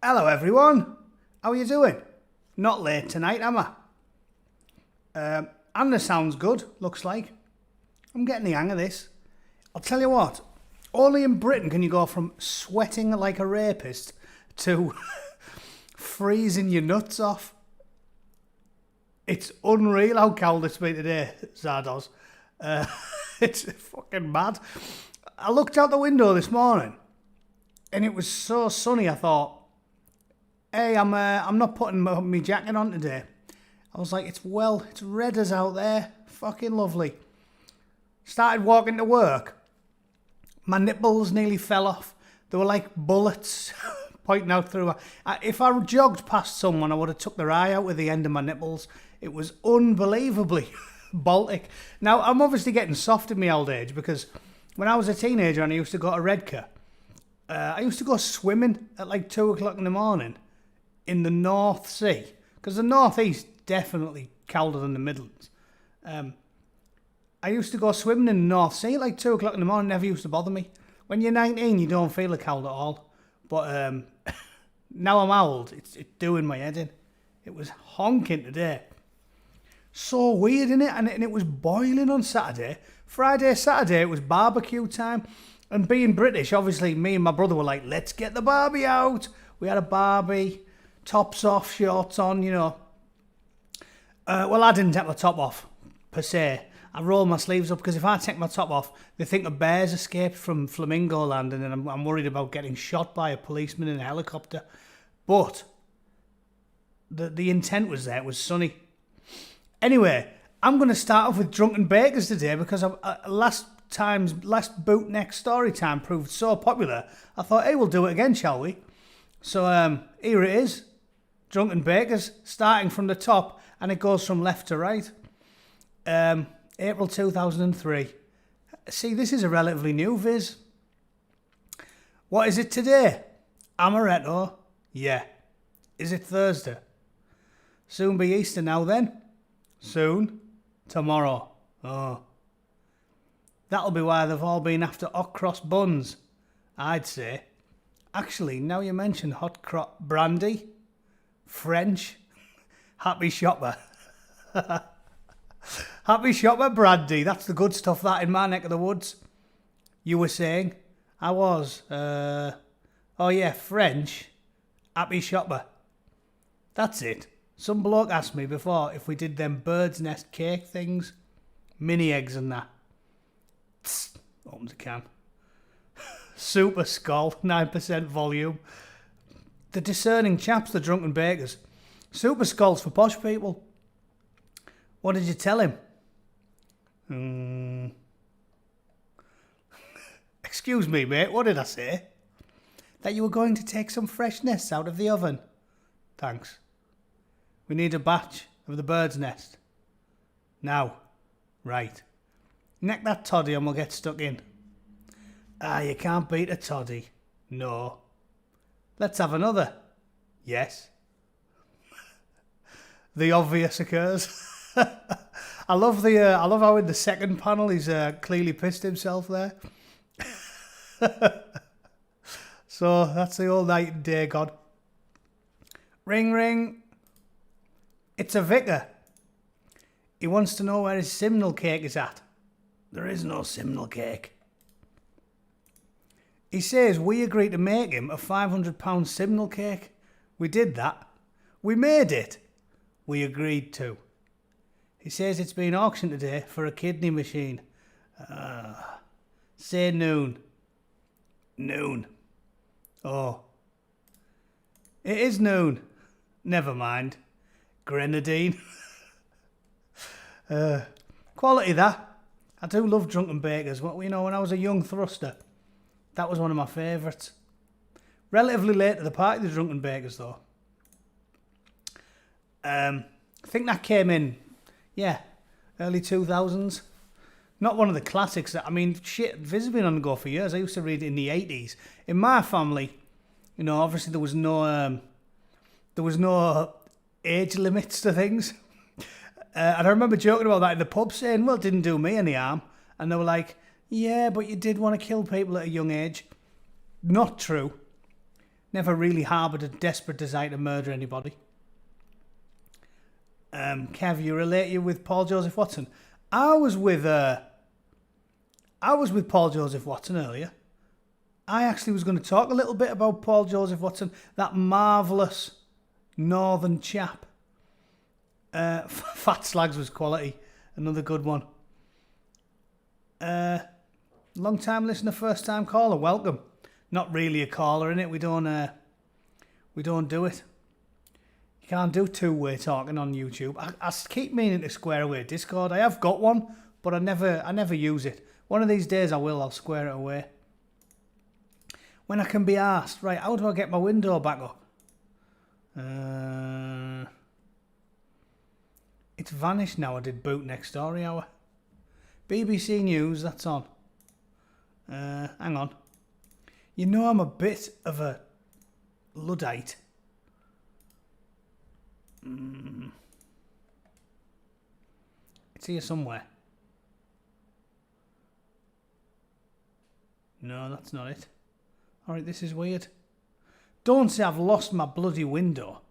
Hello everyone, how are you doing? Not late tonight, am I? Anna sounds good, looks like. I'm getting the hang of this. I'll tell you what, only in Britain can you go from sweating like a rapist to freezing your nuts off. It's unreal how cold it's been today, Zardos. It's fucking mad. I looked out the window this morning and it was so sunny. I thought, hey, I'm not putting my jacket on today. I was like, it's red as out there. Fucking lovely. Started walking to work. My nipples nearly fell off. They were like bullets pointing out through. If I jogged past someone, I would have took their eye out with the end of my nipples. It was unbelievably Baltic. Now, I'm obviously getting soft in my old age because when I was a teenager and I used to go to Redcar, I used to go swimming at like 2 o'clock in the morning in the North Sea, because the North East definitely colder than the Midlands. I used to go swimming in the North Sea at like 2 o'clock in the morning, never used to bother me. When you're 19, you don't feel the cold at all. But now I'm old, it's doing my head in. It was honking today. So weird, innit? And it was boiling on Saturday. Friday, Saturday, it was barbecue time. And being British, obviously, me and my brother were like, let's get the barbie out. We had a barbie, tops off, shorts on, you know. Well, I didn't take my top off, per se. I rolled my sleeves up because if I take my top off, they think a bear's escaped from Flamingo Land and then I'm worried about getting shot by a policeman in a helicopter. But the intent was there. It was sunny. Anyway, I'm going to start off with Drunken Bakers today because last Bootneck story time proved so popular. I thought, hey, we'll do it again, shall we? So here it is. Drunken Bakers, starting from the top, and it goes from left to right. April 2003. See, this is a relatively new viz. What is it today? Amaretto? Yeah. Is it Thursday? Soon be Easter now then. Soon. Tomorrow. Oh. That'll be why they've all been after hot cross buns, I'd say. Actually, now you mention hot cross brandy, French, happy shopper. Happy shopper brandy, that's the good stuff, that, in my neck of the woods. You were saying? I was. Oh yeah, French, happy shopper. That's it. Some bloke asked me before if we did them bird's nest cake things, mini eggs and that. Tss, opens a can. Super Skull, 9% volume. The discerning chaps, the Drunken Bakers. Super Skull's for posh people. What did you tell him? Excuse me, mate, what did I say? That you were going to take some fresh nests out of the oven. Thanks. We need a batch of the bird's nest. Now. Right. Neck that toddy and we'll get stuck in. You can't beat a toddy. No. Let's have another. Yes. The obvious occurs. I love how in the second panel he's clearly pissed himself there. So that's the old night and day gone. Ring ring. It's a vicar. He wants to know where his simnel cake is at. There is no simnel cake. He says we agreed to make him a £500 simnel cake. We did that. We made it. We agreed to. He says it's been auctioned today for a kidney machine. Say noon. Noon. Oh. It is noon. Never mind. Grenadine. Quality that. I do love Drunken Bakers. You know, when I was a young thruster, that was one of my favourites. Relatively late to the party, the Drunken Bakers, though. I think that came in, early 2000s. Not one of the classics. I mean, shit, Viz has been on the go for years. I used to read it in the 80s. In my family, you know, obviously there was no age limits to things. And I remember joking about that in the pub, saying, well, it didn't do me any harm. And they were like, yeah, but you did want to kill people at a young age. Not true. Never really harboured a desperate desire to murder anybody. Kev, you with Paul Joseph Watson? I was with Paul Joseph Watson earlier. I actually was going to talk a little bit about Paul Joseph Watson, that marvellous northern chap. Fat Slags was quality, another good one. Long time listener, first time caller, welcome. Not really a caller, innit? We don't do it. You can't do two-way talking on YouTube. I keep meaning to square away Discord. I have got one, but I never use it. One of these days I'll square it away. When I can be asked, right, how do I get my window back up? It's vanished now. I did Bootneck Story Hour. BBC News, that's on. Hang on. You know I'm a bit of a Luddite. It's here somewhere. No, that's not it. Alright, this is weird. Don't say I've lost my bloody window.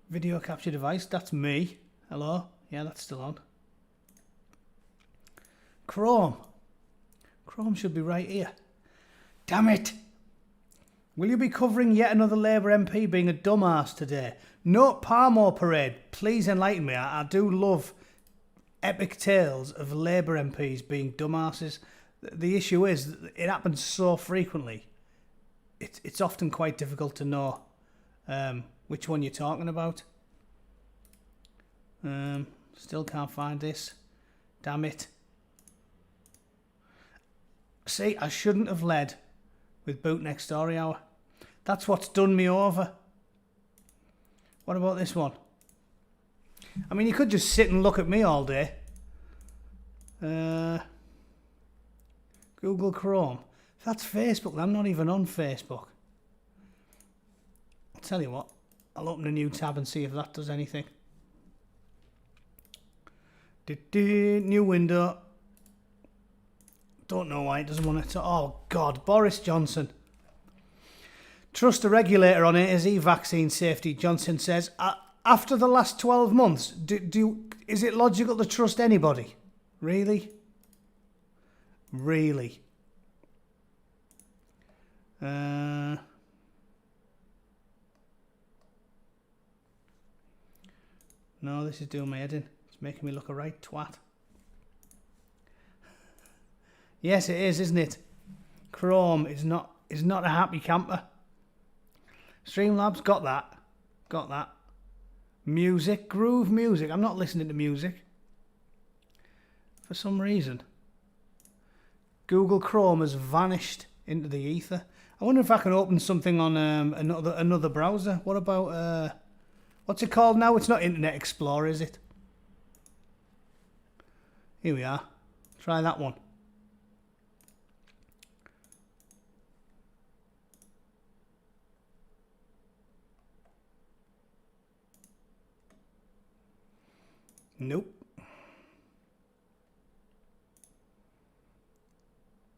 Video capture device, that's me. Hello? Yeah, that's still on. Chrome. Chrome should be right here. Damn it! Will you be covering yet another Labour MP being a dumbass today? No Palmo parade. Please enlighten me. I do love epic tales of Labour MPs being dumbasses. The issue is it happens so frequently. It's often quite difficult to know which one you're talking about. Still can't find this. Damn it. See, I shouldn't have led with Bootneck Story Hour. That's what's done me over. What about this one? I mean, you could just sit and look at me all day. Google Chrome. If that's Facebook, I'm not even on Facebook. I'll tell you what. I'll open a new tab and see if that does anything. New window. Don't know why it doesn't want to... Oh, God. Boris Johnson. Trust a regulator on AZ vaccine safety, Johnson says. After the last 12 months, is it logical to trust anybody? Really? Really? No, this is doing my head in. It's making me look a right twat. Yes, it is, isn't it? Chrome is not a happy camper. Streamlabs, got that. Got that. Music, groove music. I'm not listening to music. For some reason. Google Chrome has vanished into the ether. I wonder if I can open something on another browser. What about... what's it called now? It's not Internet Explorer, is it? Here we are. Try that one. Nope.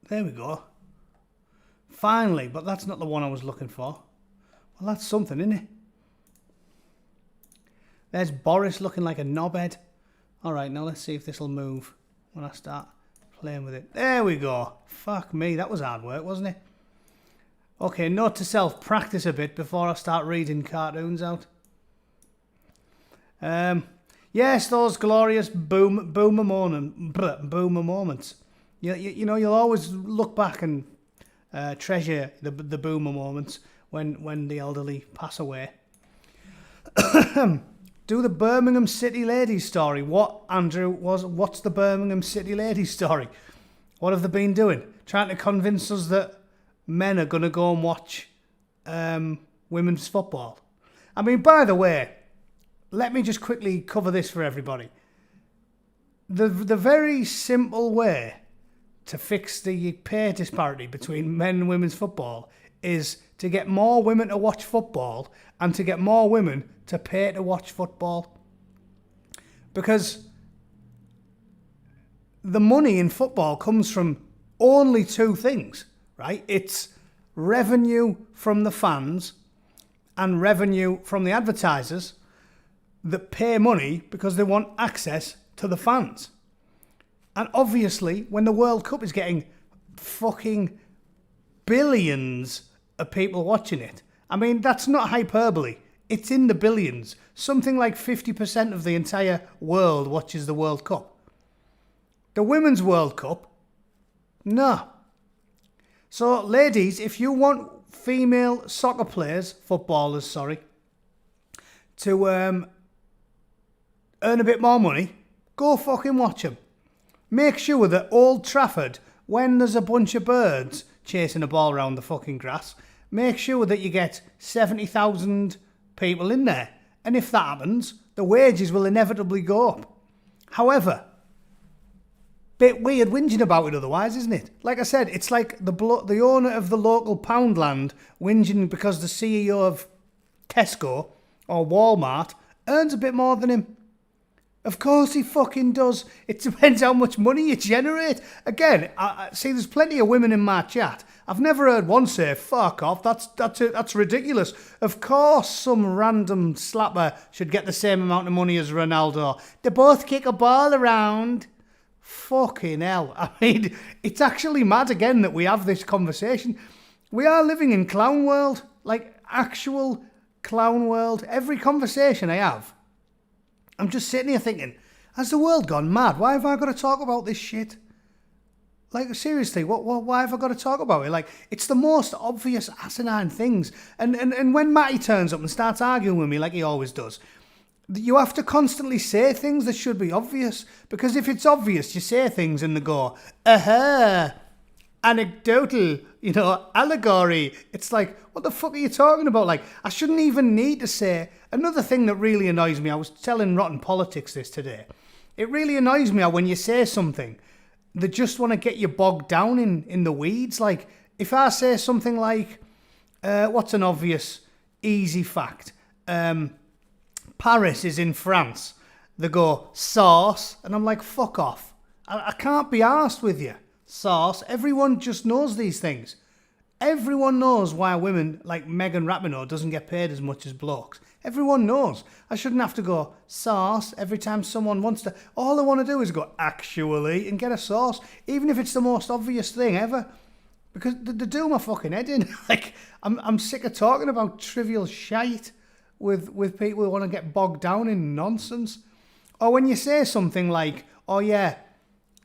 There we go. Finally, but that's not the one I was looking for. Well, that's something, isn't it? There's Boris looking like a knobhead. Alright, now let's see if this will move when I start playing with it. There we go. Fuck me, that was hard work, wasn't it? Okay, note to self, practice a bit before I start reading cartoons out. Yes, those glorious boomer moments. You know, you'll always look back and treasure the boomer moments when the elderly pass away. Do the Birmingham City Ladies story. What, Andrew, what's the Birmingham City Ladies story? What have they been doing? Trying to convince us that men are going to go and watch women's football. I mean, by the way, let me just quickly cover this for everybody. The very simple way to fix the pay disparity between men and women's football is to get more women to watch football and to get more women to pay to watch football. Because the money in football comes from only two things, right? It's revenue from the fans and revenue from the advertisers that pay money because they want access to the fans. And obviously, when the World Cup is getting fucking billions of people watching it, I mean, that's not hyperbole. It's in the billions. Something like 50% of the entire world watches the World Cup. The Women's World Cup, no. So, ladies, if you want female soccer players, footballers, sorry, to earn a bit more money, go fucking watch them. Make sure that Old Trafford, when there's a bunch of birds chasing a ball around the fucking grass, make sure that you get 70,000 people in there. And if that happens, the wages will inevitably go up. However, bit weird whinging about it otherwise, isn't it? Like I said, it's like the owner of the local Poundland whinging because the CEO of Tesco or Walmart earns a bit more than him. Of course he fucking does. It depends how much money you generate. Again, I see there's plenty of women in my chat. I've never heard one say, fuck off, that's ridiculous. Of course some random slapper should get the same amount of money as Ronaldo. They both kick a ball around. Fucking hell. I mean, it's actually mad again that we have this conversation. We are living in clown world. Like, actual clown world. Every conversation I have, I'm just sitting here thinking, has the world gone mad? Why have I got to talk about this shit? Like, seriously, why have I got to talk about it? Like, it's the most obvious asinine things. And when Matty turns up and starts arguing with me like he always does, you have to constantly say things that should be obvious. Because if it's obvious, you say things and they go, anecdotal, allegory. It's like, what the fuck are you talking about? Like, I shouldn't even need to say. Another thing that really annoys me, I was telling Rotten Politics this today. It really annoys me how when you say something, they just want to get you bogged down in the weeds. Like, if I say something like, what's an obvious, easy fact? Paris is in France. They go, sauce. And I'm like, fuck off. I can't be arsed with you. Sauce. Everyone just knows these things. Everyone knows why women like Megan Rapinoe doesn't get paid as much as blokes. Everyone knows. I shouldn't have to go sauce every time someone wants to. All I want to do is go actually and get a sauce, even if it's the most obvious thing ever. Because they do my fucking head in. Like, I'm sick of talking about trivial shite with people who want to get bogged down in nonsense. Or when you say something like, oh yeah,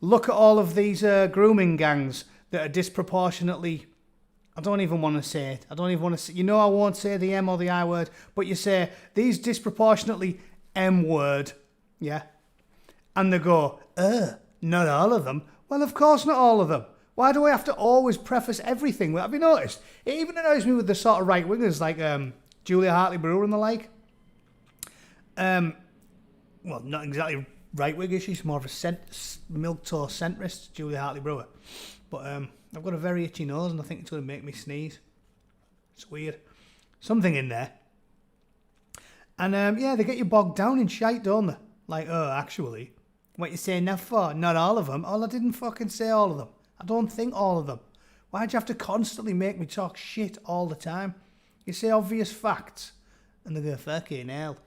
look at all of these grooming gangs that are disproportionately... I don't even want to say it. I don't even want to say... I won't say the M or the I word, but you say, these disproportionately M word, yeah? And they go, not all of them. Well, of course not all of them. Why do I have to always preface everything? Have you noticed? It even annoys me with the sort of right-wingers like Julia Hartley-Brewer and the like. Well, not exactly right-wingers. She's more of a milk-toe centrist, Julia Hartley-Brewer. But I've got a very itchy nose and I think it's going to make me sneeze. It's weird. Something in there. And they get you bogged down in shite, don't they? Like, actually, what you saying now for? Not all of them. Oh, I didn't fucking say all of them. I don't think all of them. Why'd you have to constantly make me talk shit all the time? You say obvious facts and they go, fucking hell.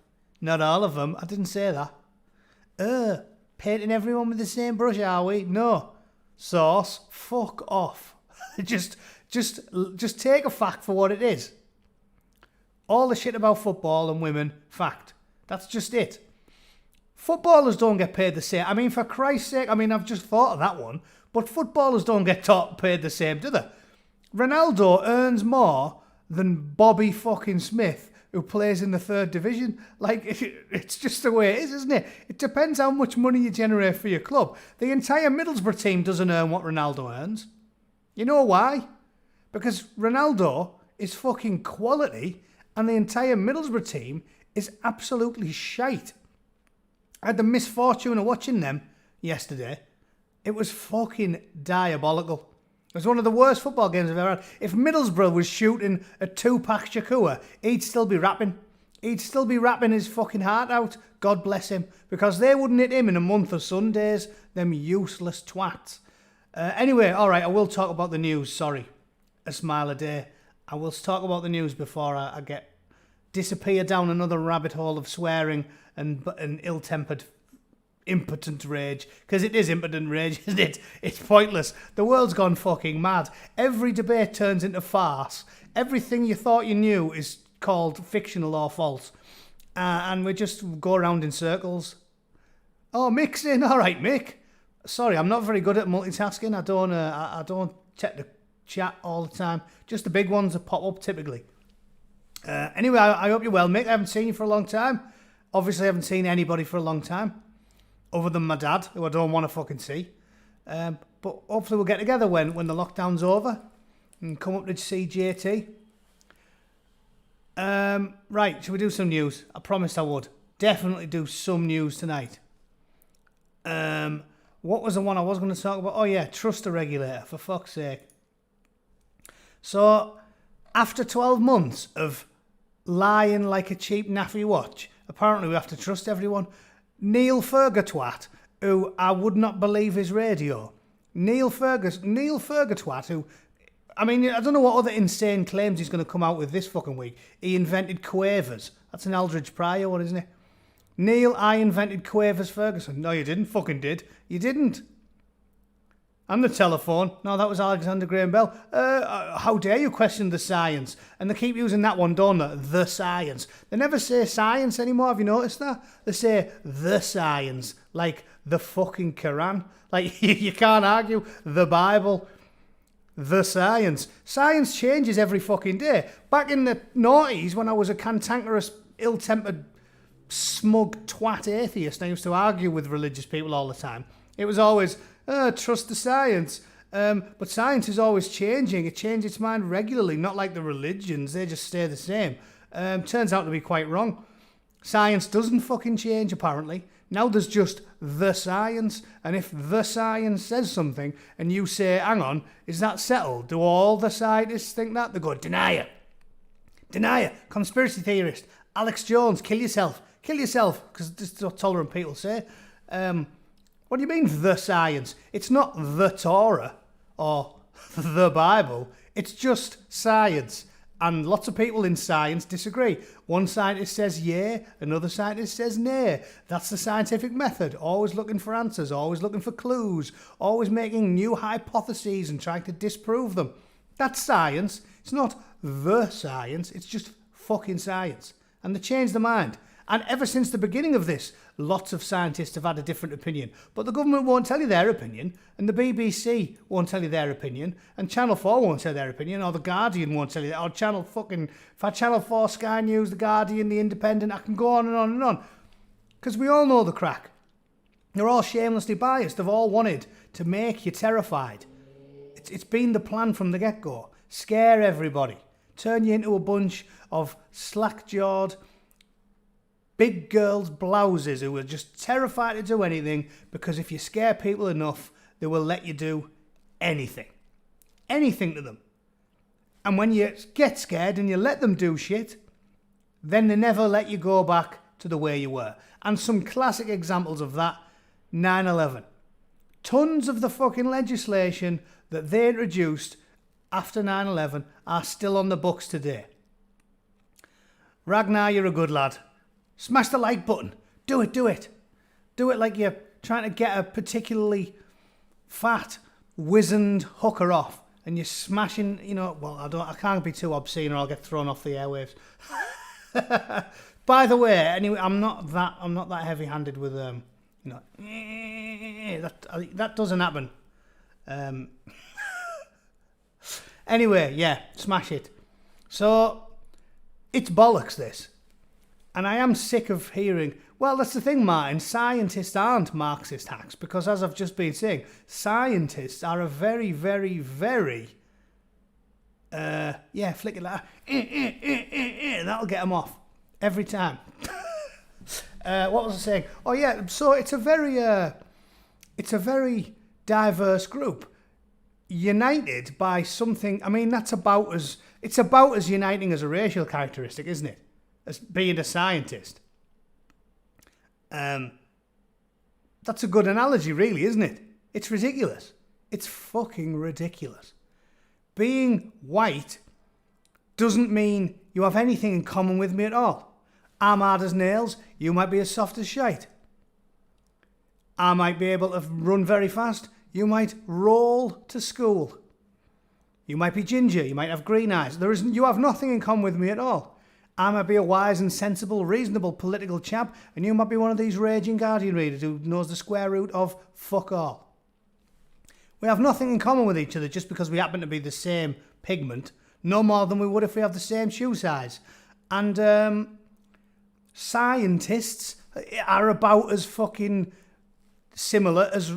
Not all of them. I didn't say that. Painting everyone with the same brush, are we? No. Sauce, fuck off. just take a fact for what it is. All the shit about football and women, fact. That's just it. Footballers don't get paid the same. I mean, for Christ's sake, I've just thought of that one, but footballers don't get paid the same, do they? Ronaldo earns more than Bobby fucking Smith, who plays in the 3rd division. Like, it's just the way it is, isn't it? It depends how much money you generate for your club. The entire Middlesbrough team doesn't earn what Ronaldo earns. You know why? Because Ronaldo is fucking quality and the entire Middlesbrough team is absolutely shite. I had the misfortune of watching them yesterday. It was fucking diabolical. It was one of the worst football games I've ever had. If Middlesbrough was shooting a 2-pack Shakua, he'd still be rapping. He'd still be rapping his fucking heart out. God bless him. Because they wouldn't hit him in a month of Sundays. Them useless twats. Anyway, all right, I will talk about the news. Sorry, a smile a day. I will talk about the news before I disappear down another rabbit hole of swearing and ill-tempered, impotent rage. Because it is impotent rage, isn't it? It's pointless. The world's gone fucking mad. Every debate turns into farce. Everything you thought you knew is called fictional or false. And we just go around in circles. Oh, Mick's in. All right, Mick. Sorry, I'm not very good at multitasking. I don't check the chat all the time. Just the big ones that pop up typically. Anyway, I hope you're well, Mick. I haven't seen you for a long time. Obviously, I haven't seen anybody for a long time. Other than my dad, who I don't want to fucking see. But hopefully we'll get together when the lockdown's over. And come up to see JT. Right, shall we do some news? I promised I would. Definitely do some news tonight. What was the one I was going to talk about? Oh yeah, trust the regulator, for fuck's sake. So, after 12 months of lying like a cheap naffy watch, apparently we have to trust everyone. Neil Fergatwat, who I would not believe his radio. Neil Fergatwat, who, I mean, I don't know what other insane claims he's going to come out with this fucking week. He invented quavers. That's an Aldridge Pryor one, isn't it? Neil, I invented quavers Ferguson. No, you didn't. Fucking did. You didn't. And the telephone. No, that was Alexander Graham Bell. How dare you question the science? And they keep using that one, don't they? The science. They never say science anymore. Have you noticed that? They say the science. Like the fucking Quran. Like, you can't argue the Bible. The science. Science changes every fucking day. Back in the noughties, when I was a cantankerous, ill-tempered, smug twat atheist, I used to argue with religious people all the time. It was always, trust the science. But science is always changing. It changes its mind regularly, not like the religions. They just stay the same. Turns out to be quite wrong. Science doesn't fucking change, apparently. Now there's just the science. And if the science says something and you say, hang on, is that settled? Do all the scientists think that? They go, deny it. Deny it. Conspiracy theorist. Alex Jones, kill yourself. Kill yourself, because this is what tolerant people say. What do you mean, the science? It's not the Torah or the Bible. It's just science. And lots of people in science disagree. One scientist says yay, another scientist says nay. That's the scientific method. Always looking for answers, always looking for clues, always making new hypotheses and trying to disprove them. That's science. It's not the science. It's just fucking science. And they change their mind. And ever since the beginning of this, lots of scientists have had a different opinion. But the government won't tell you their opinion, and the BBC won't tell you their opinion, and Channel 4 won't tell you their opinion, or The Guardian won't tell you that, or Channel 4, Sky News, The Guardian, The Independent, I can go on and on and on. Because we all know the crack. They're all shamelessly biased. They've all wanted to make you terrified. It's been the plan from the get-go. Scare everybody. Turn you into a bunch of slack-jawed, big girls' blouses who are just terrified to do anything, because if you scare people enough, they will let you do anything. Anything to them. And when you get scared and you let them do shit, then they never let you go back to the way you were. And some classic examples of that, 9/11. Tons of the fucking legislation that they introduced after 9/11 are still on the books today. Ragnar, you're a good lad. Smash the like button. Do it, do it. Do it like you're trying to get a particularly fat, wizened hooker off. And you're smashing, well, I can't be too obscene or I'll get thrown off the airwaves. By the way, anyway, I'm not that heavy-handed with, that doesn't happen. Anyway, yeah, smash it. So, it's bollocks, this. And I am sick of hearing, well, that's the thing, Martin, scientists aren't Marxist hacks, because as I've just been saying, scientists are a very, very, very, flick it like that, that'll get them off, every time. What was I saying? Oh yeah, so it's a very diverse group, united by something, I mean, it's about as uniting as a racial characteristic, isn't it? As being a scientist. That's a good analogy, really, isn't it? It's ridiculous. It's fucking ridiculous. Being white doesn't mean you have anything in common with me at all. I'm hard as nails, you might be as soft as shite. I might be able to run very fast, you might roll to school. You might be ginger, you might have green eyes. You have nothing in common with me at all. I might be a wise and sensible, reasonable political chap, and you might be one of these raging Guardian readers who knows the square root of fuck all. We have nothing in common with each other just because we happen to be the same pigment, no more than we would if we have the same shoe size. And scientists are about as fucking similar as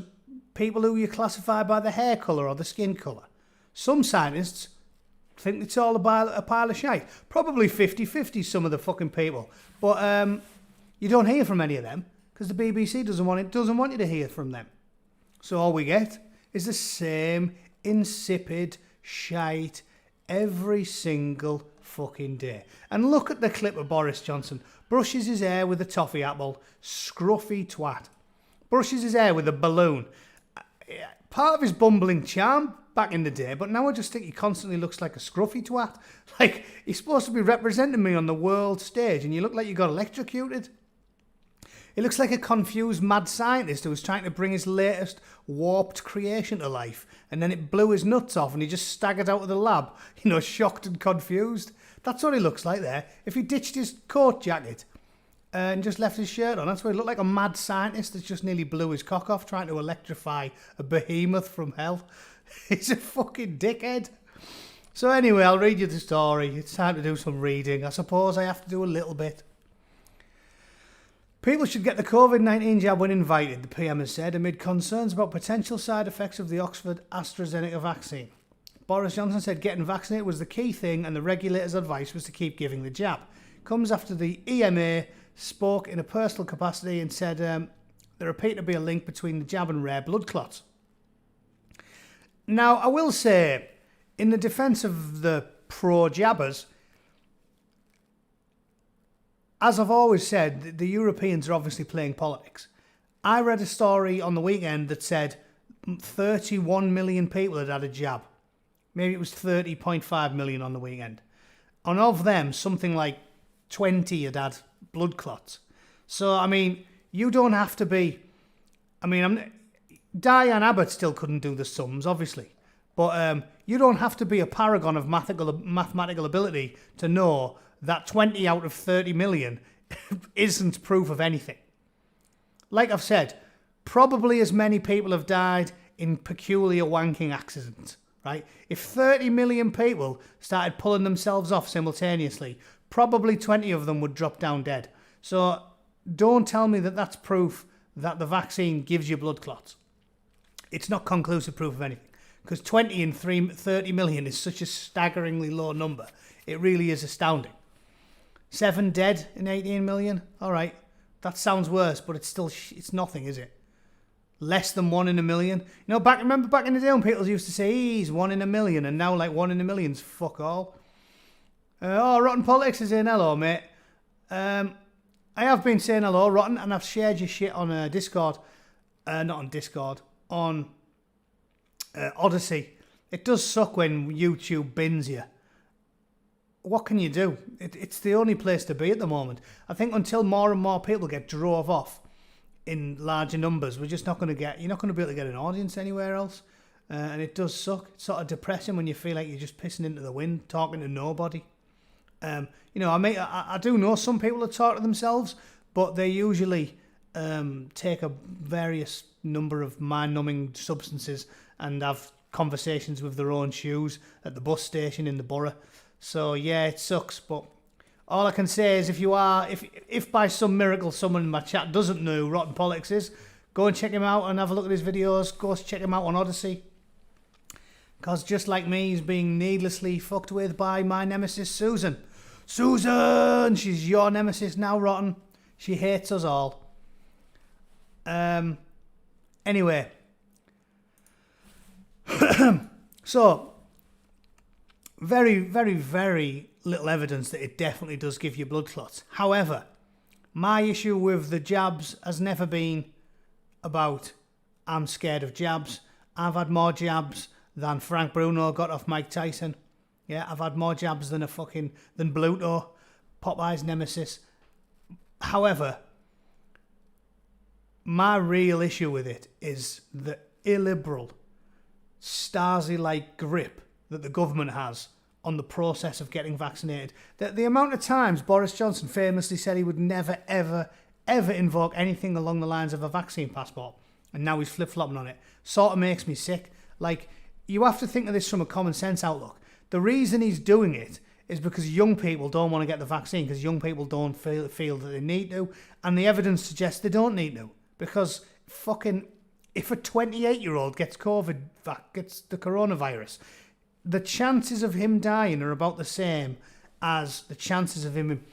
people who you classify by the hair colour or the skin colour. Some scientists think it's all a pile of shite. Probably 50-50 some of the fucking people. But you don't hear from any of them because the BBC doesn't want you to hear from them. So all we get is the same insipid shite every single fucking day. And look at the clip of Boris Johnson. Brushes his hair with a toffee apple. Scruffy twat. Brushes his hair with a balloon. Part of his bumbling charm back in the day, but now I just think he constantly looks like a scruffy twat. Like, he's supposed to be representing me on the world stage and you look like you got electrocuted. He looks like a confused mad scientist who was trying to bring his latest warped creation to life, and then it blew his nuts off and he just staggered out of the lab, shocked and confused. That's what he looks like there. If he ditched his coat jacket and just left his shirt on, that's what he looked like, a mad scientist that just nearly blew his cock off trying to electrify a behemoth from hell. He's a fucking dickhead. So anyway, I'll read you the story. It's time to do some reading. I suppose I have to do a little bit. People should get the COVID-19 jab when invited, the PM has said, amid concerns about potential side effects of the Oxford AstraZeneca vaccine. Boris Johnson said getting vaccinated was the key thing and the regulator's advice was to keep giving the jab. Comes after the EMA spoke in a personal capacity and said there appeared to be a link between the jab and rare blood clots. Now, I will say, in the defence of the pro-jabbers, as I've always said, the Europeans are obviously playing politics. I read a story on the weekend that said 31 million people had had a jab. Maybe it was 30.5 million on the weekend. And of them, something like 20 had had blood clots. So, I mean, you don't have to be... Diane Abbott still couldn't do the sums, obviously. But you don't have to be a paragon of mathematical ability to know that 20 out of 30 million isn't proof of anything. Like I've said, probably as many people have died in peculiar wanking accidents, right? If 30 million people started pulling themselves off simultaneously, probably 20 of them would drop down dead. So don't tell me that that's proof that the vaccine gives you blood clots. It's not conclusive proof of anything. Because 20 in 30 million is such a staggeringly low number. It really is astounding. 7 dead in 18 million? All right. That sounds worse, but it's nothing, is it? Less than 1 in a million. Remember back in the day when people used to say, he's 1 in a million, and now 1 in a million's fuck all. Rotten Politics is in. Hello, mate. I have been saying hello, Rotten, and I've shared your shit on Discord. Not on Discord. On Odyssey. It does suck when YouTube bins you. What can you do? It's the only place to be at the moment. I think until more and more people get drove off in larger numbers, you're not going to be able to get an audience anywhere else. And it does suck. It's sort of depressing when you feel like you're just pissing into the wind, talking to nobody. I do know some people that talk to themselves, but they usually take a various number of mind-numbing substances and have conversations with their own shoes at the bus station in the borough. So yeah, it sucks, but all I can say is if by some miracle someone in my chat doesn't know who Rotten Politics is, go and check him out and have a look at his videos. Go check him out on Odyssey. Because just like me, he's being needlessly fucked with by my nemesis, Susan. Susan! She's your nemesis now, Rotten. She hates us all. Anyway. So, very, very, very little evidence that it definitely does give you blood clots. However, my issue with the jabs has never been about I'm scared of jabs. I've had more jabs than Frank Bruno got off Mike Tyson. Yeah, I've had more jabs than than Bluto, Popeye's nemesis. However, my real issue with it is the illiberal, Stasi-like grip that the government has on the process of getting vaccinated. The amount of times Boris Johnson famously said he would never, ever, ever invoke anything along the lines of a vaccine passport, and now he's flip-flopping on it, sort of makes me sick. Like, you have to think of this from a common sense outlook. The reason he's doing it is because young people don't want to get the vaccine, because young people don't feel that they need to, and the evidence suggests they don't need to, because if a 28-year-old gets gets the coronavirus, the chances of him dying are about the same as the chances of him,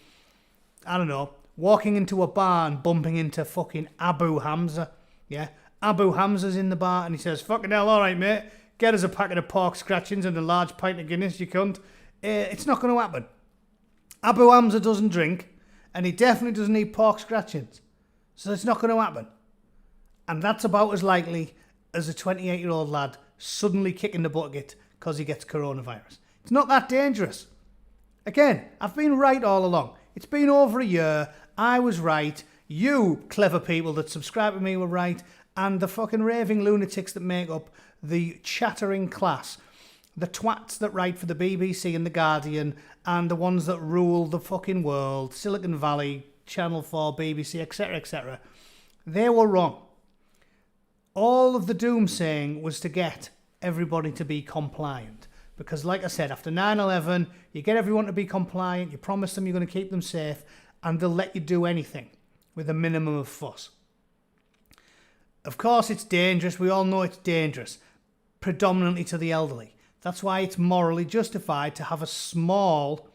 I don't know, walking into a bar and bumping into fucking Abu Hamza. Yeah, Abu Hamza's in the bar and he says, "Fucking hell, all right, mate, get us a packet of pork scratchings and a large pint of Guinness, you cunt." It's not going to happen. Abu Hamza doesn't drink, and he definitely doesn't eat pork scratchings. So it's not going to happen. And that's about as likely as a 28-year-old lad suddenly kicking the bucket because he gets coronavirus. It's not that dangerous. Again, I've been right all along. It's been over a year. I was right. You clever people that subscribe to me were right. And the fucking raving lunatics that make up the chattering class, the twats that write for the BBC and the Guardian, and the ones that rule the fucking world, Silicon Valley, Channel 4, BBC, etc., etc., they were wrong. All of the doomsaying was to get everybody to be compliant. Because like I said, after 9/11, you get everyone to be compliant, you promise them you're going to keep them safe, and they'll let you do anything with a minimum of fuss. Of course, it's dangerous. We all know it's dangerous, predominantly to the elderly. That's why it's morally justified to have a small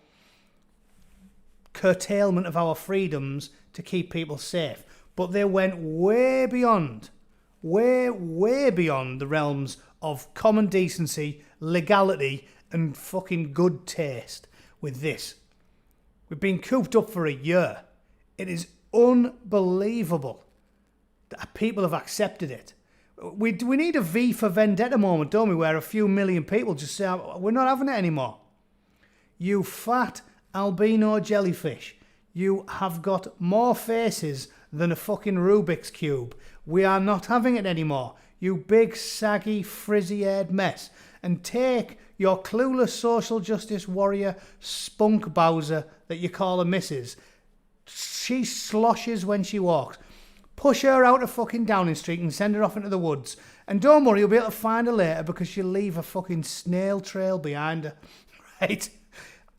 curtailment of our freedoms to keep people safe. But they went way beyond the realms of common decency, legality, and fucking good taste with this. We've been cooped up for a year. It is unbelievable that people have accepted it. We need a V for Vendetta moment, don't we, where a few million people just say, we're not having it anymore. You fat albino jellyfish. You have got more faces than a fucking Rubik's Cube. We are not having it anymore. You big, saggy, frizzy-haired mess. And take your clueless social justice warrior spunk Bowser that you call a missus. She sloshes when she walks. Push her out of fucking Downing Street and send her off into the woods. And don't worry, you'll be able to find her later because she'll leave a fucking snail trail behind her. Right?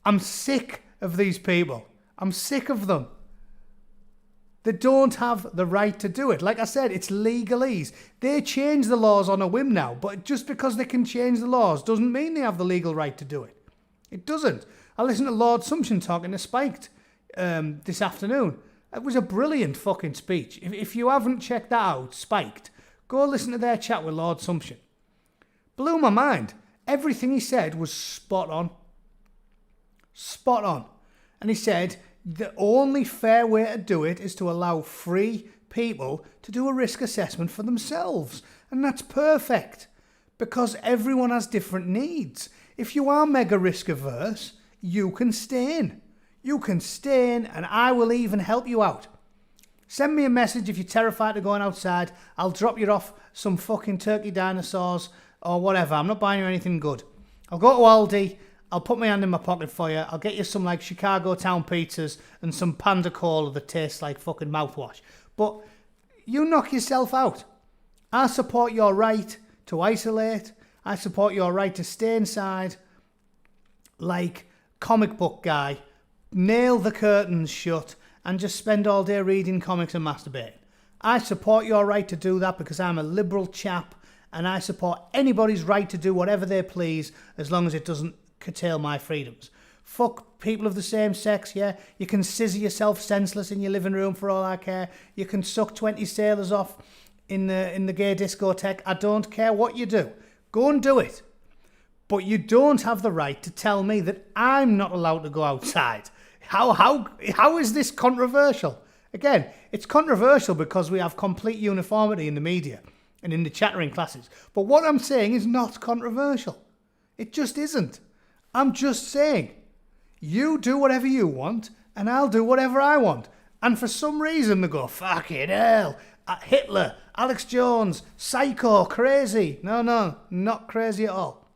I'm sick of these people. I'm sick of them. They don't have the right to do it. Like I said, it's legalese. They change the laws on a whim now, but just because they can change the laws doesn't mean they have the legal right to do it. It doesn't. I listened to Lord Sumption talking to Spiked this afternoon. It was a brilliant fucking speech. If you haven't checked that out, Spiked, go listen to their chat with Lord Sumption. Blew my mind. Everything he said was spot on. Spot on. And he said the only fair way to do it is to allow free people to do a risk assessment for themselves. And that's perfect. Because everyone has different needs. If you are mega risk averse, you can stay in. You can stay in and I will even help you out. Send me a message if you're terrified of going outside. I'll drop you off some fucking turkey dinosaurs or whatever. I'm not buying you anything good. I'll go to Aldi. I'll put my hand in my pocket for you. I'll get you some like Chicago town pizzas and some Panda Cola that tastes like fucking mouthwash. But you knock yourself out. I support your right to isolate. I support your right to stay inside like comic book guy. Nail the curtains shut and just spend all day reading comics and masturbating. I support your right to do that because I'm a liberal chap and I support anybody's right to do whatever they please as long as it doesn't curtail my freedoms. Fuck people of the same sex, yeah? You can scissor yourself senseless in your living room for all I care. You can suck 20 sailors off in the gay discotheque. I don't care what you do. Go and do it. But you don't have the right to tell me that I'm not allowed to go outside. How is this controversial? Again, it's controversial because we have complete uniformity in the media. and in the chattering classes. But what I'm saying is not controversial. It just isn't. I'm just saying, you do whatever you want, and I'll do whatever I want. And for some reason they go, fucking hell, Hitler, Alex Jones, psycho, crazy. No, not crazy at all.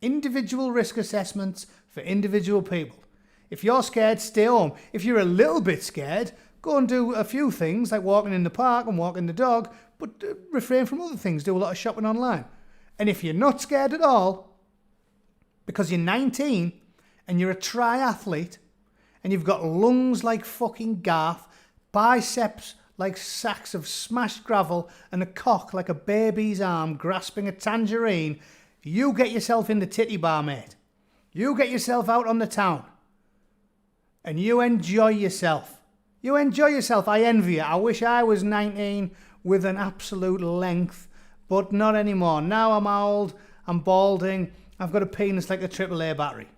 Individual risk assessments for individual people. If you're scared, stay home. If you're a little bit scared, go and do a few things like walking in the park and walking the dog, but refrain from other things. Do a lot of shopping online. And if you're not scared at all, because you're 19 and you're a triathlete and you've got lungs like fucking Garth, biceps like sacks of smashed gravel, and a cock like a baby's arm grasping a tangerine, you get yourself in the titty bar, mate. You get yourself out on the town. And you enjoy yourself. You enjoy yourself. I envy you. I wish I was 19 with an absolute length, but not anymore. Now I'm old, I'm balding, I've got a penis like a AAA battery.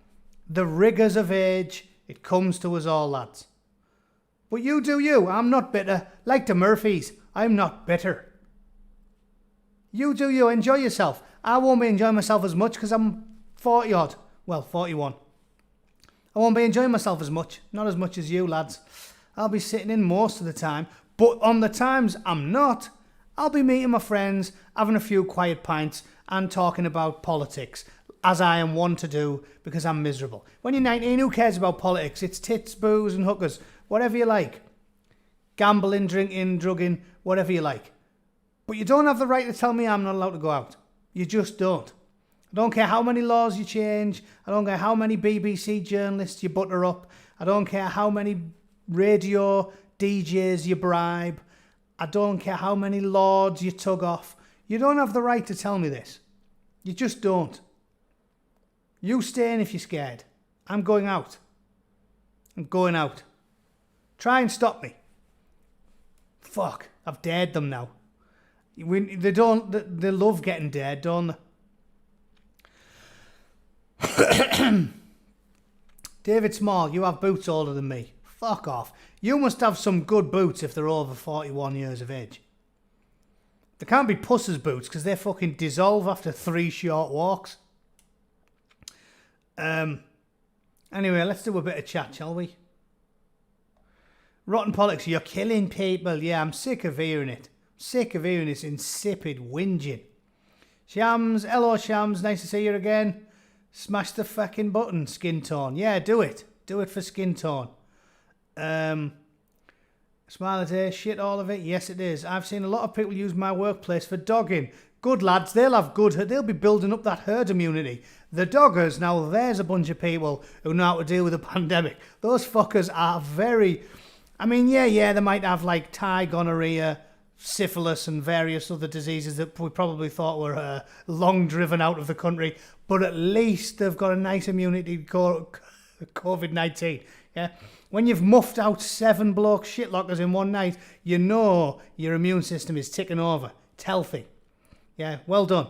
The rigours of age, it comes to us all, lads. But you do you. I'm not bitter. Like the Murphys, I'm not bitter. You do you. Enjoy yourself. I won't be enjoying myself as much because I'm 40 odd. Well, 41. I won't be enjoying myself as much. Not as much as you, lads. I'll be sitting in most of the time. But on the times I'm not, I'll be meeting my friends, having a few quiet pints and talking about politics, as I am one to do because I'm miserable. When you're 19, who cares about politics? It's tits, booze and hookers, whatever you like. Gambling, drinking, drugging, whatever you like. But you don't have the right to tell me I'm not allowed to go out. You just don't. I don't care how many laws you change. I don't care how many BBC journalists you butter up. I don't care how many radio DJs you bribe. I don't care how many lords you tug off. You don't have the right to tell me this. You just don't. You stay in if you're scared. I'm going out. I'm going out. Try and stop me. Fuck, I've dared them now. They love getting dared, don't they? David Small, you have boots older than me. Fuck off. You must have some good boots if they're over 41 years of age. They can't be pusses boots because they fucking dissolve after 3 short walks. Anyway, let's do a bit of chat, shall we? Rotten politics, you're killing people. Yeah, I'm sick of hearing it. Sick of hearing this insipid whinging. Shams, hello Shams, nice to see you again. Smash the fucking button, skin tone. Yeah, do it. Do it for skin tone. Smile a day, shit all of it. Yes, it is. I've seen a lot of people use my workplace for dogging. Good lads, they'll be building up that herd immunity. The doggers, now there's a bunch of people who know how to deal with a pandemic. Those fuckers are very... I mean, yeah, they might have like gonorrhea, syphilis and various other diseases that we probably thought were long driven out of the country, but at least they've got a nice immunity to COVID-19. Yeah, when you've muffed out 7 bloke shitlockers in one night, you know your immune system is ticking over. It's healthy. Yeah, well done.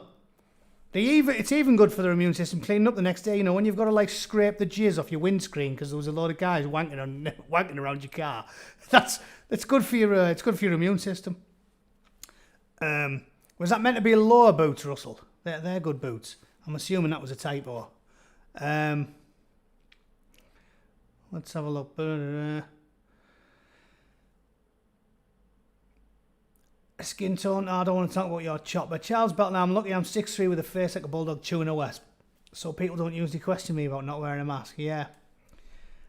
It's even good for their immune system cleaning up the next day. You know, when you've got to like scrape the jizz off your windscreen because there was a load of guys wanking around your car. It's good for your immune system. Was that meant to be a lower boots, Russell? They're good boots. I'm assuming that was a typo. Let's have a look. Skin tone. I don't want to talk about your chopper. Charles Belton, I'm lucky I'm 6'3" with a face like a bulldog chewing a wasp. So people don't usually question me about not wearing a mask. Yeah.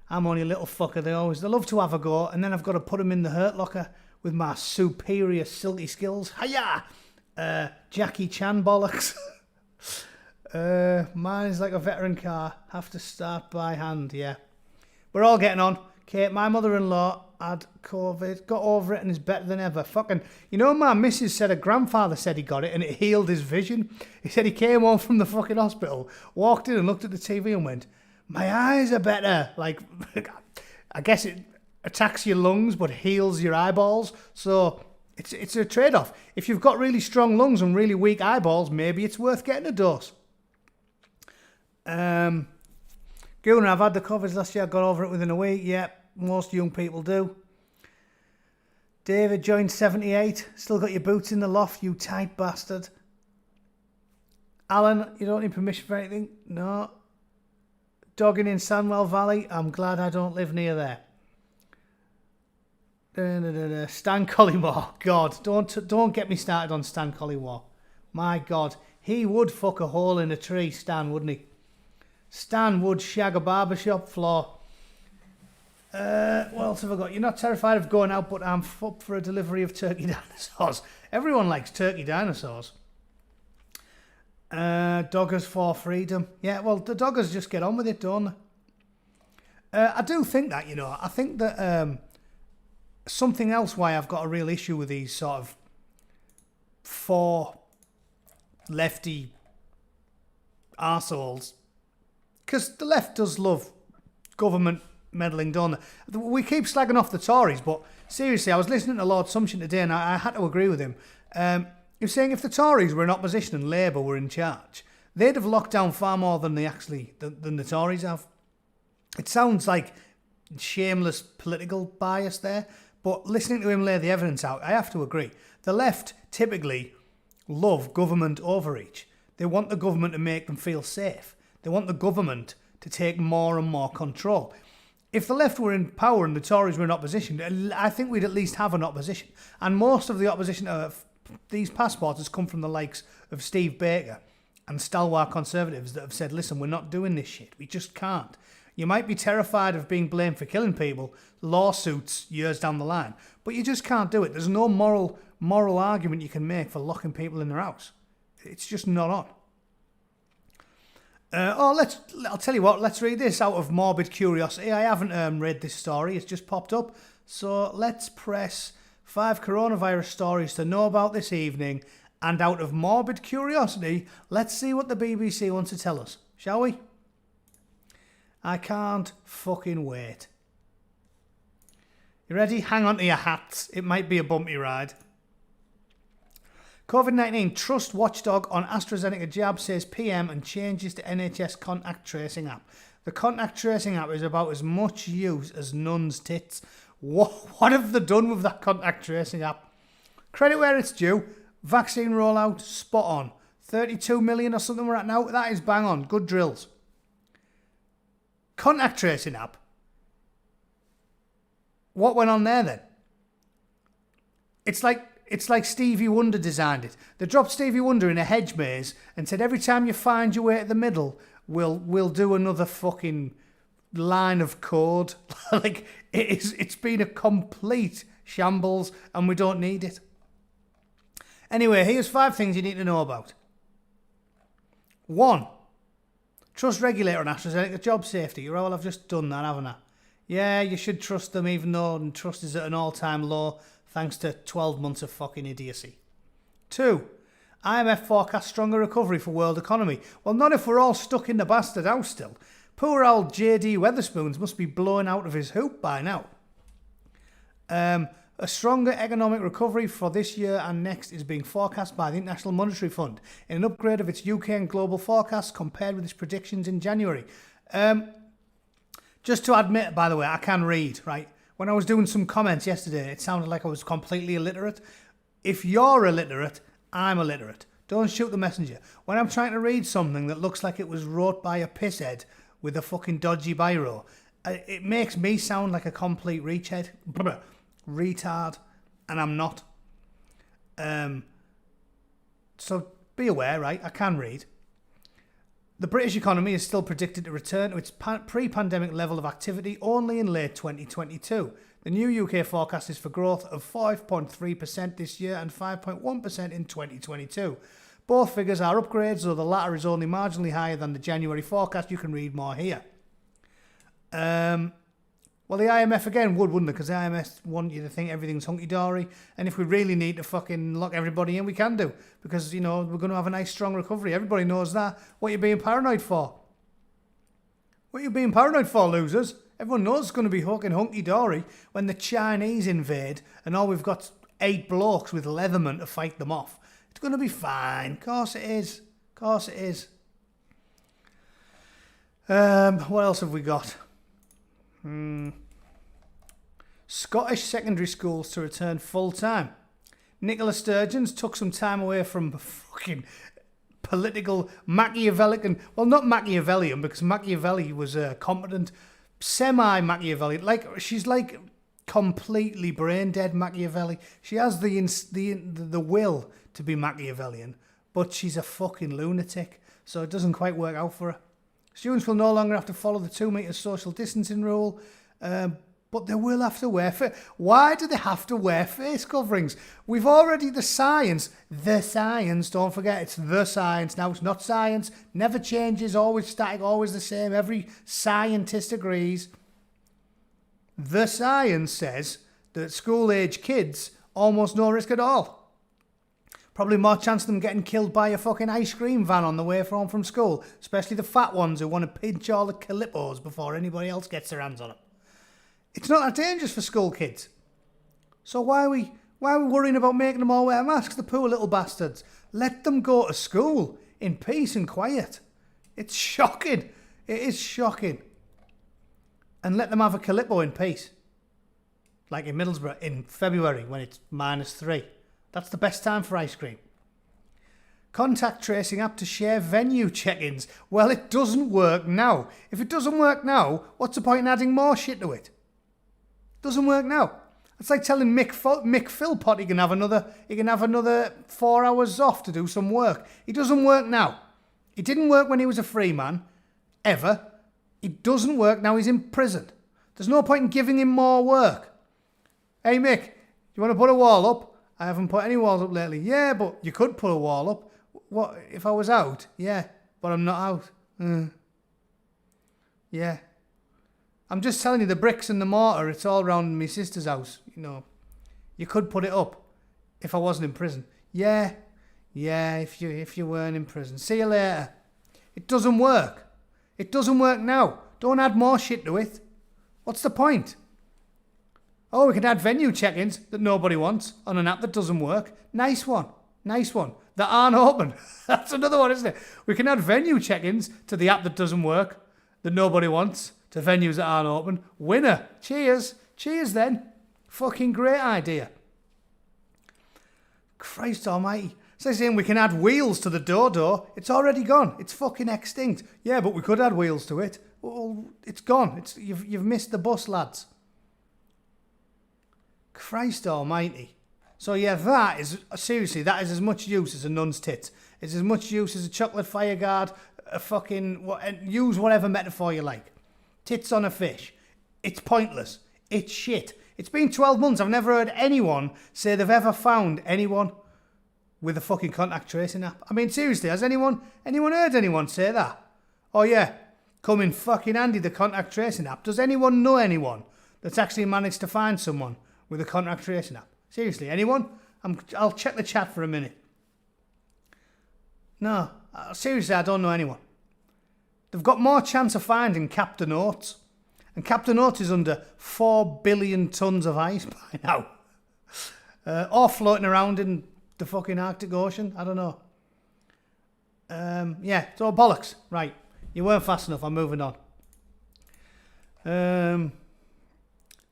I'm only a little fucker. They love to have a go, and then I've got to put them in the hurt locker with my superior silky skills. Hiya! Jackie Chan bollocks. Mine is like a veteran car. Have to start by hand, yeah. We're all getting on. Kate, my mother-in-law had COVID, got over it and is better than ever. Fucking, you know, my missus said her grandfather said he got it and it healed his vision. He said he came home from the fucking hospital, walked in and looked at the TV and went, my eyes are better. Like, I guess it attacks your lungs but heals your eyeballs. So it's a trade-off. If you've got really strong lungs and really weak eyeballs, maybe it's worth getting a dose. Gunnar, I've had the COVID last year. I got over it within a week. Yeah, most young people do. David joined 78. Still got your boots in the loft, you tight bastard. Alan, you don't need permission for anything? No. Dogging in Sandwell Valley. I'm glad I don't live near there. Stan Collymore. God, don't get me started on Stan Collymore. My God, he would fuck a hole in a tree, Stan, wouldn't he? Stan would shag a barbershop floor. What else have I got? You're not terrified of going out, but I'm up for a delivery of turkey dinosaurs. Everyone likes turkey dinosaurs. Doggers for freedom. Yeah, well, the doggers just get on with it, don't they? I do think that, you know, I think that something else why I've got a real issue with these sort of four lefty arseholes, because the left does love government meddling, don't they? We keep slagging off the Tories, but seriously, I was listening to Lord Sumption today and I had to agree with him. He was saying if the Tories were in opposition and Labour were in charge, they'd have locked down far more than than the Tories have. It sounds like shameless political bias there, but listening to him lay the evidence out, I have to agree. The left typically love government overreach. They want the government to make them feel safe. They want the government to take more and more control. If the left were in power and the Tories were in opposition, I think we'd at least have an opposition. And most of the opposition to these passports has come from the likes of Steve Baker and stalwart Conservatives that have said, listen, we're not doing this shit. We just can't. You might be terrified of being blamed for killing people, lawsuits years down the line, but you just can't do it. There's no moral argument you can make for locking people in their house. It's just not on. I'll tell you what, let's read this out of morbid curiosity. I haven't read this story, it's just popped up. So let's press 5 coronavirus stories to know about this evening, and out of morbid curiosity, let's see what the BBC wants to tell us, shall we? I can't fucking wait. You ready? Hang on to your hats, it might be a bumpy ride. COVID-19 trust watchdog on AstraZeneca jab says PM and changes to NHS contact tracing app. The contact tracing app is about as much use as nun's tits. What have they done with that contact tracing app? Credit where it's due. Vaccine rollout, spot on. 32 million or something we're at now. That is bang on. Good drills. Contact tracing app. What went on there then? It's like Stevie Wonder designed it. They dropped Stevie Wonder in a hedge maze and said every time you find your way to the middle, we'll do another fucking line of code. Like it's been a complete shambles and we don't need it. Anyway, here's 5 things you need to know about. 1. Trust regulator on AstraZeneca job safety. Well, I've just done that, haven't I? Yeah, you should trust them even though trust is at an all-time low thanks to 12 months of fucking idiocy. 2. IMF forecasts stronger recovery for world economy. Well, not if we're all stuck in the bastard house still. Poor old J.D. Weatherspoons must be blowing out of his hoop by now. A stronger economic recovery for this year and next is being forecast by the International Monetary Fund in an upgrade of its UK and global forecasts compared with its predictions in January. Just to admit, by the way, I can read, right? When I was doing some comments yesterday, it sounded like I was completely illiterate. If you're illiterate, I'm illiterate. Don't shoot the messenger. When I'm trying to read something that looks like it was wrote by a pisshead with a fucking dodgy biro, it makes me sound like a complete retard, and I'm not. So be aware, right? I can read. The British economy is still predicted to return to its pre-pandemic level of activity only in late 2022. The new UK forecast is for growth of 5.3% this year and 5.1% in 2022. Both figures are upgrades, though the latter is only marginally higher than the January forecast. You can read more here. Well, the IMF again wouldn't it? Because the IMF want you to think everything's hunky-dory. And if we really need to fucking lock everybody in, we can do. Because, you know, we're going to have a nice, strong recovery. Everybody knows that. What are you being paranoid for? What are you being paranoid for, losers? Everyone knows it's going to be fucking hunky-dory when the Chinese invade and all we've got 8 blokes with Leatherman to fight them off. It's going to be fine. Of course it is. Of course it is. What else have we got? Scottish secondary schools to return full-time. Nicola Sturgeon's took some time away from fucking political Machiavellian... Well, not Machiavellian, because Machiavelli was competent. Semi-Machiavellian. She's like completely brain-dead Machiavelli. She has the will to be Machiavellian, but she's a fucking lunatic, so it doesn't quite work out for her. Students will no longer have to follow the 2 metre social distancing rule, but they will have to wear... Why do they have to wear face coverings? We've already the science, don't forget, it's the science now, it's not science, never changes, always static, always the same, every scientist agrees. The science says that school-age kids, almost no risk at all. Probably more chance of them getting killed by a fucking ice cream van on the way home from school, especially the fat ones who want to pinch all the calippos before anybody else gets their hands on them. It's not that dangerous for school kids. So why are we worrying about making them all wear masks, the poor little bastards? Let them go to school in peace and quiet. It's shocking. It is shocking. And let them have a calippo in peace. Like in Middlesbrough in February when it's -3. That's the best time for ice cream. Contact tracing app to share venue check-ins. Well, it doesn't work now. If it doesn't work now, what's the point in adding more shit to it? Doesn't work now. It's like telling Mick Philpott he can have another 4 hours off to do some work. It doesn't work now. It didn't work when he was a free man, ever. It doesn't work now he's in prison. There's no point in giving him more work. Hey Mick, do you want to put a wall up? I haven't put any walls up lately. Yeah, but you could put a wall up. What, if I was out? Yeah, but I'm not out. Yeah. I'm just telling you, the bricks and the mortar, it's all around my sister's house. You know, you could put it up if I wasn't in prison. Yeah, if you weren't in prison. See you later. It doesn't work. It doesn't work now. Don't add more shit to it. What's the point? Oh, we can add venue check-ins that nobody wants on an app that doesn't work. Nice one. That aren't open. That's another one, isn't it? We can add venue check-ins to the app that doesn't work, that nobody wants, to venues that aren't open. Winner. Cheers. Cheers then. Fucking great idea. Christ almighty. It's like saying we can add wheels to the dodo. It's already gone. It's fucking extinct. Yeah, but we could add wheels to it. Well, it's gone. You've missed the bus, lads. Christ almighty. So yeah, that is as much use as a nun's tit. It's as much use as a chocolate fire guard, a fucking... use whatever metaphor you like. Tits on a fish. It's pointless. It's shit. It's been 12 months. I've never heard anyone say they've ever found anyone with a fucking contact tracing app. I mean, seriously, has anyone heard anyone say that? Oh yeah, come in fucking handy, the contact tracing app. Does anyone know anyone that's actually managed to find someone with a contact tracing app? Seriously, anyone? I'll check the chat for a minute. No, seriously, I don't know anyone. They've got more chance of finding Captain Oates. And Captain Oates is under 4 billion tonnes of ice by now. Or floating around in the fucking Arctic Ocean. I don't know. Yeah, so bollocks. Right, you weren't fast enough. I'm moving on.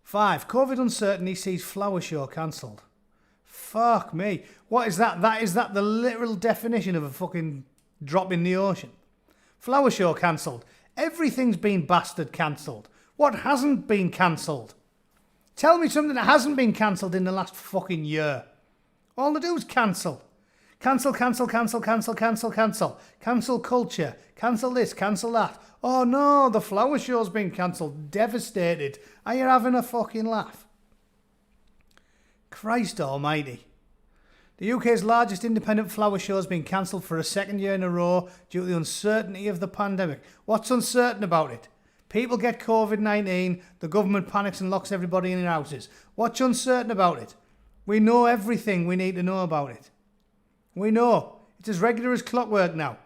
5. COVID uncertainty sees flower show cancelled. Fuck me. What is that? Is that the literal definition of a fucking drop in the ocean? Flower show cancelled. Everything's been bastard cancelled. What hasn't been cancelled? Tell me something that hasn't been cancelled in the last fucking year. All they do is cancel. Cancel. Cancel culture. Cancel this, cancel that. Oh no, the flower show's been cancelled. Devastated. Are you having a fucking laugh? Christ almighty. The UK's largest independent flower show has been cancelled for a second year in a row due to the uncertainty of the pandemic. What's uncertain about it? People get COVID-19, the government panics and locks everybody in their houses. What's uncertain about it? We know everything we need to know about it. We know. It's as regular as clockwork now.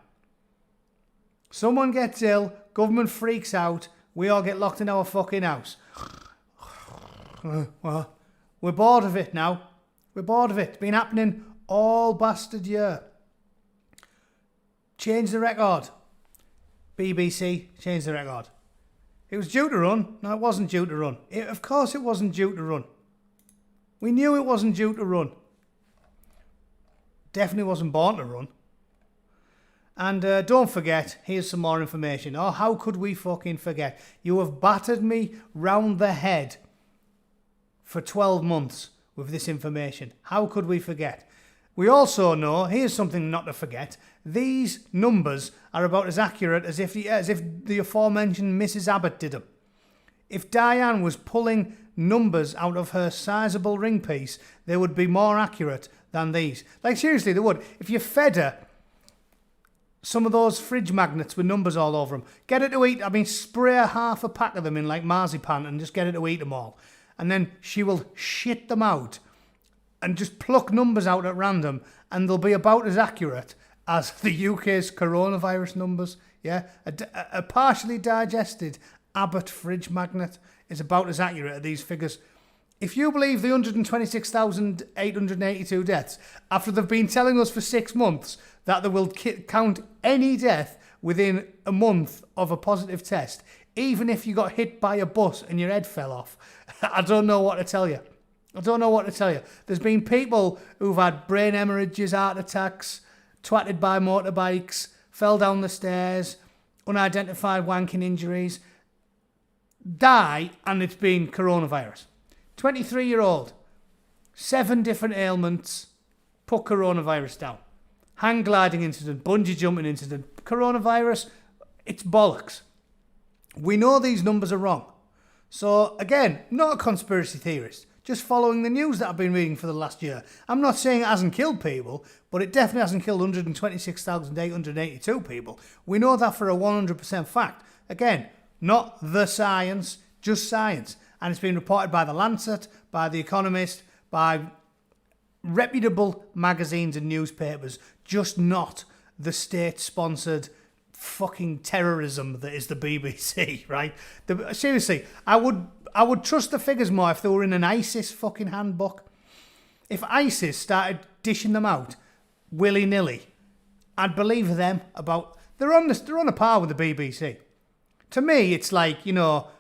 Someone gets ill, government freaks out, we all get locked in our fucking house. Well, we're bored of it now. We're bored of it. It's been happening all bastard year. Change the record. BBC, change the record. It was due to run. No, it wasn't due to run. Of course it wasn't due to run. We knew it wasn't due to run. Definitely wasn't born to run. And don't forget, here's some more information. Oh, how could we fucking forget? You have battered me round the head for 12 months with this information. How could we forget? We also know, here's something not to forget, these numbers are about as accurate as if the aforementioned Mrs. Abbott did them. If Diane was pulling numbers out of her sizable ring piece, they would be more accurate than these. Like, seriously, they would. If you fed her some of those fridge magnets with numbers all over them, get her to eat, spray half a pack of them in like marzipan and just get her to eat them all. And then she will shit them out and just pluck numbers out at random, and they'll be about as accurate as the UK's coronavirus numbers. Yeah, a partially digested Abbott fridge magnet is about as accurate as these figures. If you believe the 126,882 deaths, after they've been telling us for 6 months that they will count any death within a month of a positive test, even if you got hit by a bus and your head fell off, I don't know what to tell you. There's been people who've had brain hemorrhages, heart attacks, twatted by motorbikes, fell down the stairs, unidentified wanking injuries, die, and it's been coronavirus. 23-year-old, 7 different ailments, put coronavirus down. Hang gliding incident, bungee jumping incident, coronavirus, it's bollocks. We know these numbers are wrong. So, again, not a conspiracy theorist, just following the news that I've been reading for the last year. I'm not saying it hasn't killed people, but it definitely hasn't killed 126,882 people. We know that for a 100% fact. Again, not the science, just science. And it's been reported by The Lancet, by The Economist, by reputable magazines and newspapers, just not the state-sponsored fucking terrorism that is the BBC, right? Seriously, I would trust the figures more if they were in an ISIS fucking handbook. If ISIS started dishing them out willy-nilly, I'd believe them about... They're on a par with the BBC. To me, it's like,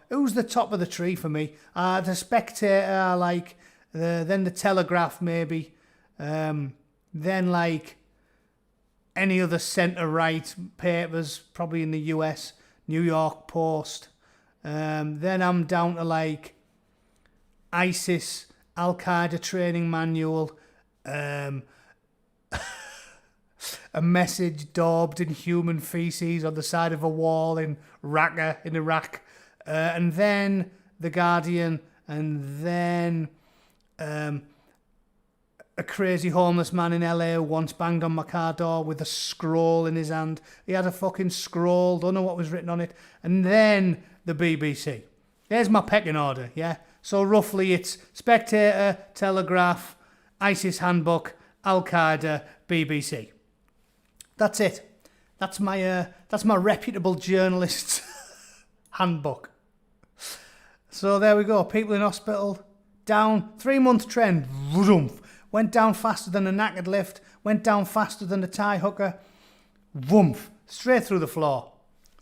who's the top of the tree for me? The Spectator, then the Telegraph, maybe. Then, any other centre-right papers, probably in the US. New York Post. Then I'm down to, ISIS, Al-Qaeda training manual. A message daubed in human faeces on the side of a wall in Raqqa, in Iraq. And then The Guardian, and then a crazy homeless man in LA who once banged on my car door with a scroll in his hand. He had a fucking scroll, don't know what was written on it. And then the BBC. There's my pecking order, yeah? So roughly it's Spectator, Telegraph, ISIS Handbook, Al-Qaeda, BBC. That's it. That's my reputable journalist's handbook. So there we go. People in hospital, down. 3-month trend. Vroom. Went down faster than a knackered lift. Went down faster than a tie hooker. Woomph. Straight through the floor.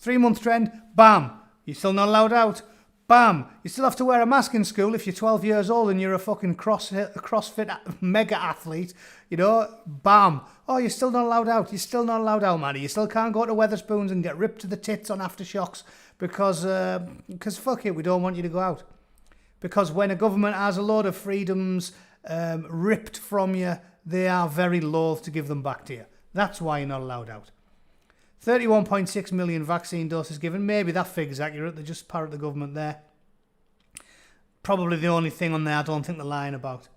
3-month trend. Bam. You're still not allowed out. Bam. You still have to wear a mask in school if you're 12 years old and you're a fucking CrossFit mega athlete. Bam. Oh, you're still not allowed out. You're still not allowed out, man. You still can't go to Wetherspoons and get ripped to the tits on aftershocks because fuck it, we don't want you to go out. Because when a government has a load of freedoms ripped from you, they are very loath to give them back to you. That's why you're not allowed out. 31.6 million vaccine doses given. Maybe that figure's accurate. They just parrot the government there. Probably the only thing on there I don't think they're lying about.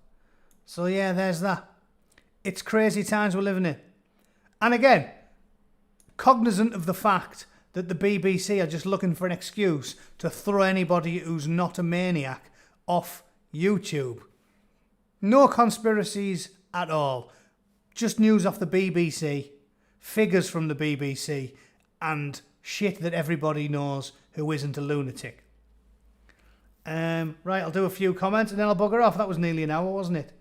So yeah, there's that. It's crazy times we're living in. And again, cognizant of the fact that the BBC are just looking for an excuse to throw anybody who's not a maniac off YouTube. No conspiracies at all. Just news off the BBC, figures from the BBC, and shit that everybody knows who isn't a lunatic. Right, I'll do a few comments and then I'll bugger off. That was nearly an hour, wasn't it?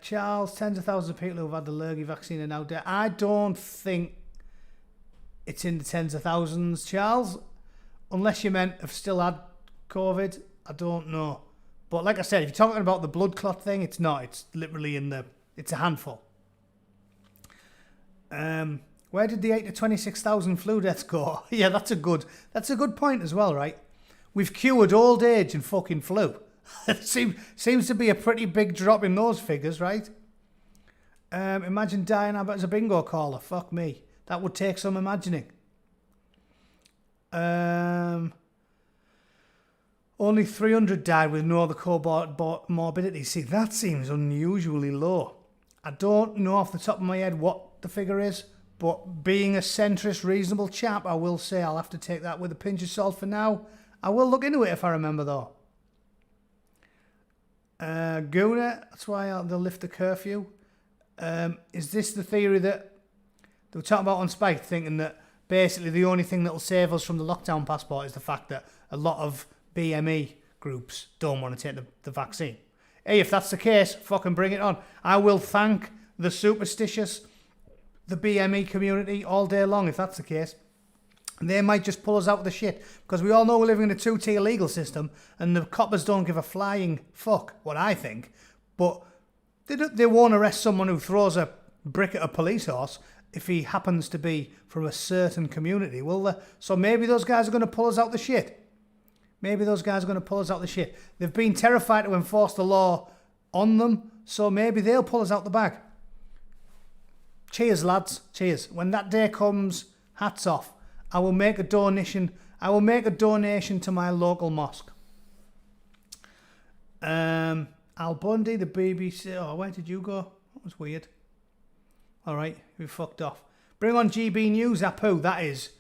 Charles, tens of thousands of people who have had the lurgy vaccine are now dead. I don't think it's in the tens of thousands, Charles. Unless you meant have still had COVID, I don't know. But like I said, if you're talking about the blood clot thing, it's not. It's literally it's a handful. Where did the 8 to 26,000 flu deaths go? Yeah, that's a good point as well, right? We've cured old age and fucking flu. It seems to be a pretty big drop in those figures, right? Imagine dying as a bingo caller. Fuck me. That would take some imagining. Only 300 died with no other comorbidity. See, that seems unusually low. I don't know off the top of my head what the figure is, but being a centrist, reasonable chap, I will say I'll have to take that with a pinch of salt for now. I will look into it if I remember, though. Gooner, that's why they'll lift the curfew. Is this the theory that they were talking about on Spike, thinking that basically the only thing that will save us from the lockdown passport is the fact that a lot of BME groups don't want to take the vaccine? Hey, if that's the case, fucking bring it on. I will thank the superstitious, the BME community all day long if that's the case. They might just pull us out of the shit, because we all know we're living in a two-tier legal system and the coppers don't give a flying fuck, what I think. But they won't arrest someone who throws a brick at a police horse if he happens to be from a certain community, will they? So maybe those guys are going to pull us out the shit. They've been terrified to enforce the law on them, so maybe they'll pull us out the bag. Cheers, lads. Cheers. When that day comes, hats off. I will make a donation to my local mosque. Al Bundy, the BBC. Oh, where did you go? That was weird. All right, we fucked off. Bring on GB News, Apu. That is.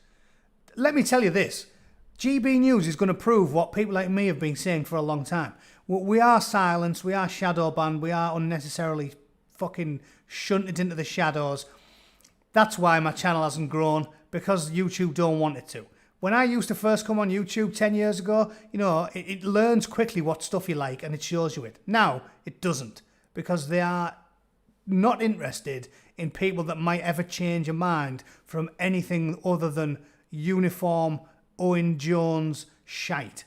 Let me tell you this. GB News is going to prove what people like me have been saying for a long time. We are silenced, we are shadow banned, we are unnecessarily fucking shunted into the shadows. That's why my channel hasn't grown, because YouTube don't want it to. When I used to first come on YouTube 10 years ago, it learns quickly what stuff you like and it shows you it. Now, it doesn't, because they are not interested in people that might ever change a mind from anything other than uniform Owen Jones shite.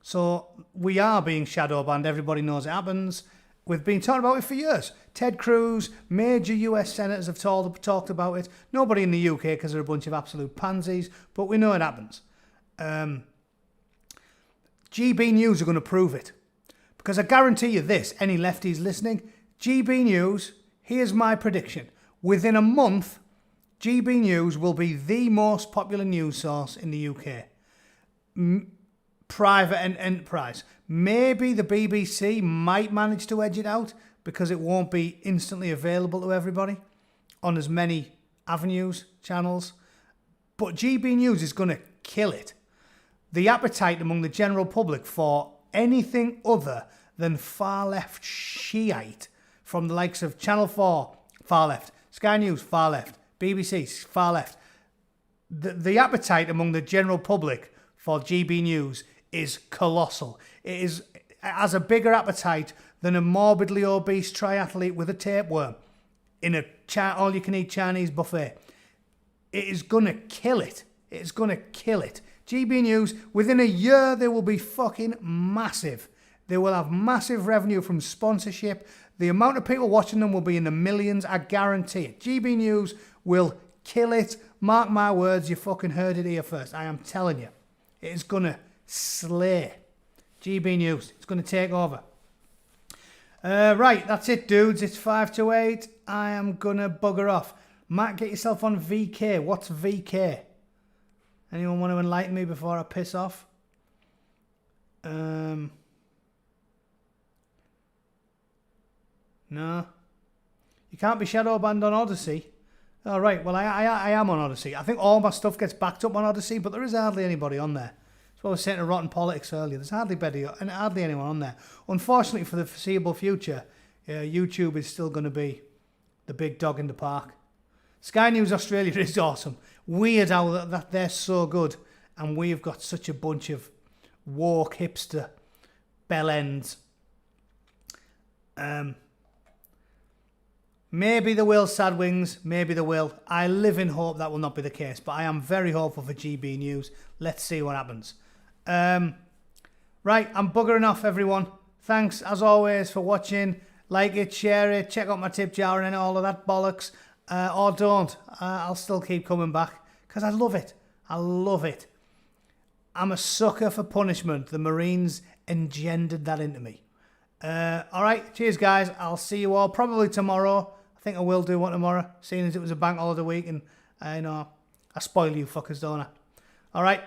So we are being shadow banned. Everybody knows it happens. We've been talking about it for years. Ted Cruz, major US senators have talked about it. Nobody in the UK, because they're a bunch of absolute pansies, but we know it happens. GB News are going to prove it. Because I guarantee you this, any lefties listening, GB News, here's my prediction. Within a month, GB News will be the most popular news source in the UK. Private and enterprise. Maybe the BBC might manage to edge it out because it won't be instantly available to everybody on as many avenues, channels. But GB News is going to kill it. The appetite among the general public for anything other than far-left Shiite from the likes of Channel 4, far left, Sky News, far left, BBC, far left. The appetite among the general public for GB News is colossal. It has a bigger appetite than a morbidly obese triathlete with a tapeworm in a all-you-can-eat Chinese buffet. It is going to kill it. It's going to kill it. GB News, within a year, they will be fucking massive. They will have massive revenue from sponsorship. The amount of people watching them will be in the millions, I guarantee it. GB News will kill it. Mark my words, you fucking heard it here first. I am telling you. It is going to slay. GB News. It's going to take over. Right, that's it, dudes. It's 5 to 8. I am going to bugger off. Matt, get yourself on VK. What's VK? Anyone want to enlighten me before I piss off? No. You can't be shadow banned on Odyssey. All right, well, I am on Odyssey. I think all my stuff gets backed up on Odyssey, but there is hardly anybody on there. That's what I was saying to Rotten Politics earlier. There's hardly anyone on there. Unfortunately, for the foreseeable future, YouTube is still going to be the big dog in the park. Sky News Australia is awesome. Weird how that they're so good, and we've got such a bunch of woke hipster bellends. Maybe they will, sad wings. Maybe they will. I live in hope that will not be the case, but I am very hopeful for GB News. Let's see what happens. Right, I'm buggering off, everyone. Thanks, as always, for watching. Like it, share it, check out my tip jar and all of that bollocks. Or don't. I'll still keep coming back because I love it. I love it. I'm a sucker for punishment. The Marines engendered that into me. All right, cheers, guys. I'll see you all probably tomorrow. I think I will do one tomorrow, seeing as it was a bank holiday week, and I know I spoil you fuckers, don't I? All right.